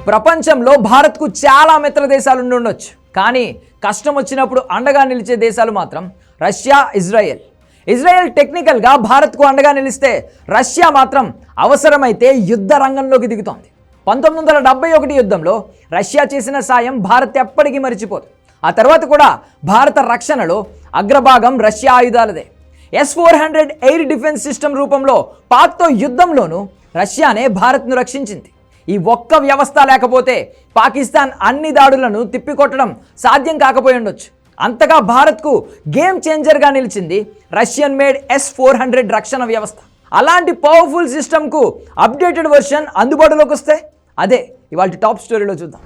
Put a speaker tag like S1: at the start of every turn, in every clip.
S1: ప్రపంచంలో భారత్కు చాలా మిత్ర దేశాలు ఉండొచ్చు, కానీ కష్టం వచ్చినప్పుడు అండగా నిలిచే దేశాలు మాత్రం రష్యా, ఇజ్రాయెల్. ఇజ్రాయెల్ టెక్నికల్గా భారత్కు అండగా నిలిస్తే రష్యా మాత్రం అవసరమైతే యుద్ధ రంగంలోకి దిగుతోంది. 1971 యుద్ధంలో రష్యా చేసిన సాయం భారత్ ఎప్పటికీ మరిచిపోదు. ఆ తర్వాత కూడా భారత రక్షణలో అగ్రభాగం రష్యా ఆయుధాలదే. S-400 ఎయిర్ డిఫెన్స్ సిస్టమ్ రూపంలో పాక్తో యుద్ధంలోనూ రష్యానే భారత్ను రక్షించింది. ఈ ఒక్క వ్యవస్థ లేకపోతే పాకిస్తాన్ అన్ని దాడులను తిప్పికొట్టడం సాధ్యం కాకపోయి ఉండొచ్చు. అంతగా భారత్కు గేమ్ చేంజర్గా నిలిచింది రష్యన్ మేడ్ S-400 రక్షణ వ్యవస్థ. అలాంటి పవర్ఫుల్ సిస్టమ్కు అప్డేటెడ్ వర్షన్ అందుబాటులోకి వస్తే అదే ఇవాళ టాప్ స్టోరీలో చూద్దాం.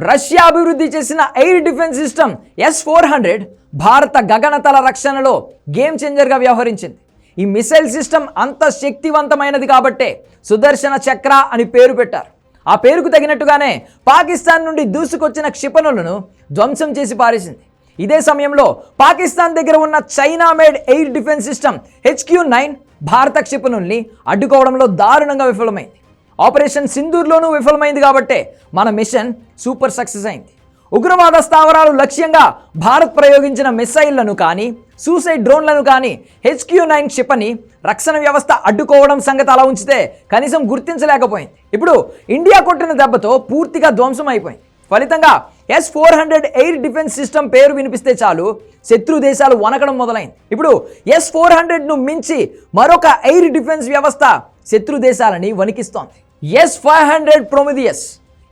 S1: రష్యా అభివృద్ధి చేసిన ఎయిర్ డిఫెన్స్ సిస్టమ్ S-400 భారత గగనతల రక్షణలో గేమ్ చేంజర్గా వ్యవహరించింది. ఈ మిసైల్ సిస్టమ్ అంత శక్తివంతమైనది కాబట్టే సుదర్శన చక్ర అని పేరు పెట్టారు. ఆ పేరుకు తగినట్టుగానే పాకిస్తాన్ నుండి దూసుకొచ్చిన క్షిపణులను ధ్వంసం చేసి పారేసింది. ఇదే సమయంలో పాకిస్తాన్ దగ్గర ఉన్న China made air defence system HQ-9 భారత క్షిపణుల్ని అడ్డుకోవడంలో దారుణంగా విఫలమైంది. ఆపరేషన్ సింధూర్లోనూ విఫలమైంది కాబట్టే మన మిషన్ సూపర్ సక్సెస్ అయింది. ఉగ్రవాద స్థావరాలు లక్ష్యంగా భారత్ ప్రయోగించిన మిసైళ్లను కానీ సూసైడ్ డ్రోన్లను కానీ HQ-9 క్షిపణి రక్షణ వ్యవస్థ అడ్డుకోవడం సంగతి అలా ఉంచితే కనీసం గుర్తించలేకపోయింది. ఇప్పుడు ఇండియా కొట్టిన దెబ్బతో పూర్తిగా ధ్వంసం అయిపోయింది. ఫలితంగా S-400 ఎయిర్ డిఫెన్స్ సిస్టమ్ పేరు వినిపిస్తే చాలు శత్రు దేశాలు వణకడం మొదలైంది. ఇప్పుడు S-400ను మించి మరొక ఎయిర్ డిఫెన్స్ వ్యవస్థ శత్రు దేశాలని వణికిస్తోంది. S-500 Prometheus.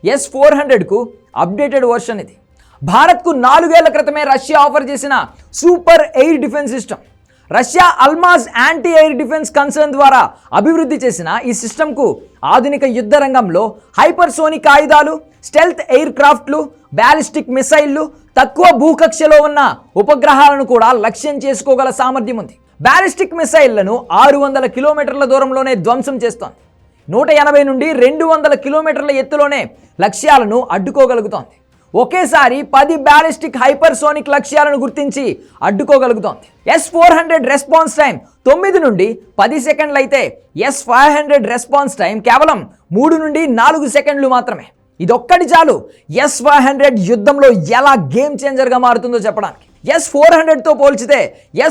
S1: S-400కు అప్డేటెడ్ వర్షన్ ఇది. భారత్కు 4 ఏళ్ల క్రితమే రష్యా ఆఫర్ చేసిన super air defence system. Russia Almaz anti air defence concern ద్వారా అభివృద్ధి చేసిన ఈ సిస్టమ్కు ఆధునిక యుద్ధ రంగంలో హైపర్సోనిక్ ఆయుధాలు, స్టెల్త్ ఎయిర్ క్రాఫ్ట్లు, బ్యాలిస్టిక్ మిసైళ్లు, తక్కువ భూకక్షలో ఉన్న ఉపగ్రహాలను కూడా లక్ష్యం చేసుకోగల సామర్థ్యం ఉంది. బ్యాలిస్టిక్ మిసైళ్లను 600 కిలోమీటర్ల దూరంలోనే ధ్వంసం చేస్తోంది. 180 నుండి 200 కిలోమీటర్ల ఎత్తులోనే లక్ష్యాలను అడ్డుకోగలుగుతోంది. ఒకేసారి 10 బ్యాలిస్టిక్ హైపర్సోనిక్ లక్ష్యాలను గుర్తించి అడ్డుకోగలుగుతోంది. S-400 రెస్పాన్స్ టైం 9 నుండి 10 సెకండ్లు అయితే S-500 రెస్పాన్స్ టైం కేవలం 3 నుండి 4 సెకండ్లు మాత్రమే. ఇదొక్కటి చాలు S-500 యుద్ధంలో ఎలా గేమ్ చేంజర్గా మారుతుందో చెప్పడానికి. S-400తో పోల్చితే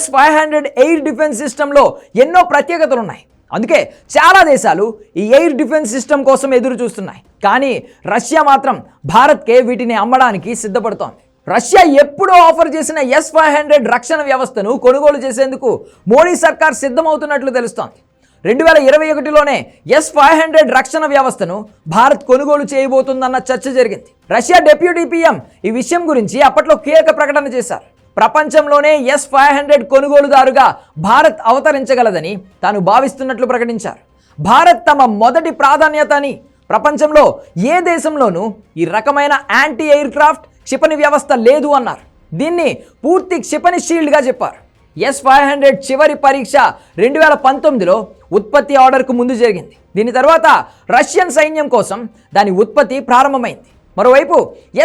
S1: S-500 ఎయిర్ డిఫెన్స్ సిస్టంలో ఎన్నో ప్రత్యేకతలు ఉన్నాయి. అందుకే చాలా దేశాలు ఈ ఎయిర్ డిఫెన్స్ సిస్టమ్ కోసం ఎదురు చూస్తున్నాయి. కానీ రష్యా మాత్రం భారత్కే వీటిని అమ్మడానికి సిద్ధపడుతోంది. రష్యా ఎప్పుడో ఆఫర్ చేసిన S-500 రక్షణ వ్యవస్థను కొనుగోలు చేసేందుకు మోడీ సర్కార్ సిద్ధమవుతున్నట్లు తెలుస్తోంది. 2021లోనే S-500 రక్షణ వ్యవస్థను భారత్ కొనుగోలు చేయబోతుందన్న చర్చ జరిగింది. రష్యా డిప్యూటీ PM ఈ విషయం గురించి అప్పట్లో కీలక ప్రకటన చేశారు. ప్రపంచంలోనే S-500 కొనుగోలుదారుగా భారత్ అవతరించగలదని తాను భావిస్తున్నట్లు ప్రకటించారు. భారత్ తమ మొదటి ప్రాధాన్యత అని, ప్రపంచంలో ఏ దేశంలోనూ ఈ రకమైన యాంటీ ఎయిర్ క్రాఫ్ట్ క్షిపణి వ్యవస్థ లేదు అన్నారు. దీన్ని పూర్తి క్షిపణి షీల్డ్గా చెప్పారు. S-500 చివరి పరీక్ష 2019లో ఉత్పత్తి ఆర్డర్కు ముందు జరిగింది. దీని తర్వాత రష్యన్ సైన్యం కోసం దాని ఉత్పత్తి ప్రారంభమైంది. మరోవైపు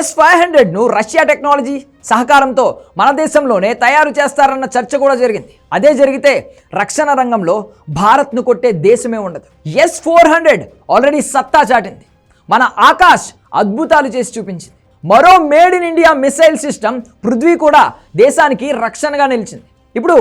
S1: S-500ను రష్యా టెక్నాలజీ సహకారంతో మన దేశంలోనే తయారు చేస్తారన్న చర్చ కూడా జరిగింది. అదే జరిగితే రక్షణ రంగంలో భారత్ను కొట్టే దేశమే ఉండదు. S-400 ఆల్రెడీ సత్తా చాటింది. మన ఆకాష్ అద్భుతాలు చేసి చూపించింది. మరో made in India missile system Prithvi కూడా దేశానికి రక్షణగా నిలిచింది. ఇప్పుడు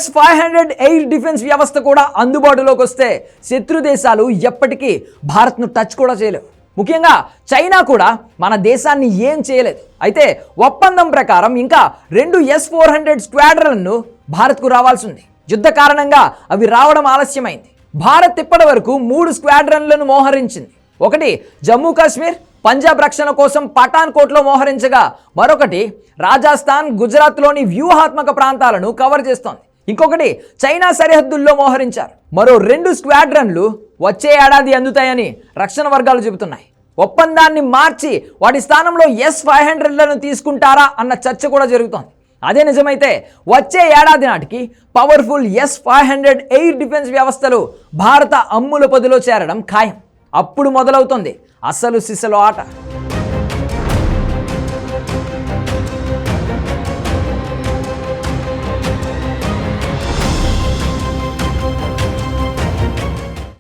S1: S-500 ఎయిర్ డిఫెన్స్ వ్యవస్థ కూడా అందుబాటులోకి వస్తే శత్రు దేశాలు ఎప్పటికీ భారత్ను టచ్ కూడా చేయలేవు. ముఖ్యంగా చైనా కూడా మన దేశాన్ని ఏం చేయలేదు. అయితే ఒప్పందం ప్రకారం ఇంకా 2 S-400 స్క్వాడ్రన్లు భారత్కు రావాల్సి ఉంది. యుద్ధ కారణంగా అవి రావడం ఆలస్యమైంది. భారత్ ఇప్పటి వరకు 3 స్క్వాడ్రన్లను మోహరించింది. ఒకటి జమ్మూ కాశ్మీర్, పంజాబ్ రక్షణ కోసం పఠాన్కోట్లో మోహరించగా మరొకటి రాజస్థాన్, గుజరాత్లోని వ్యూహాత్మక ప్రాంతాలను కవర్ చేస్తోంది. ఇంకొకటి చైనా సరిహద్దుల్లో మోహరించారు. మరో 2 స్క్వాడ్రన్లు వచ్చే ఏడాది అందుతాయని రక్షణ వర్గాలు చెబుతున్నాయి. ఒప్పందాన్ని మార్చి వాటి స్థానంలో S-500లను తీసుకుంటారా అన్న చర్చ కూడా జరుగుతోంది. అదే నిజమైతే వచ్చే ఏడాది నాటికి పవర్ఫుల్ S-500 ఎయిర్ డిఫెన్స్ వ్యవస్థలు భారత అమ్ముల పొదిలో చేరడం ఖాయం. అప్పుడు మొదలవుతుంది అసలు సిసలు ఆట.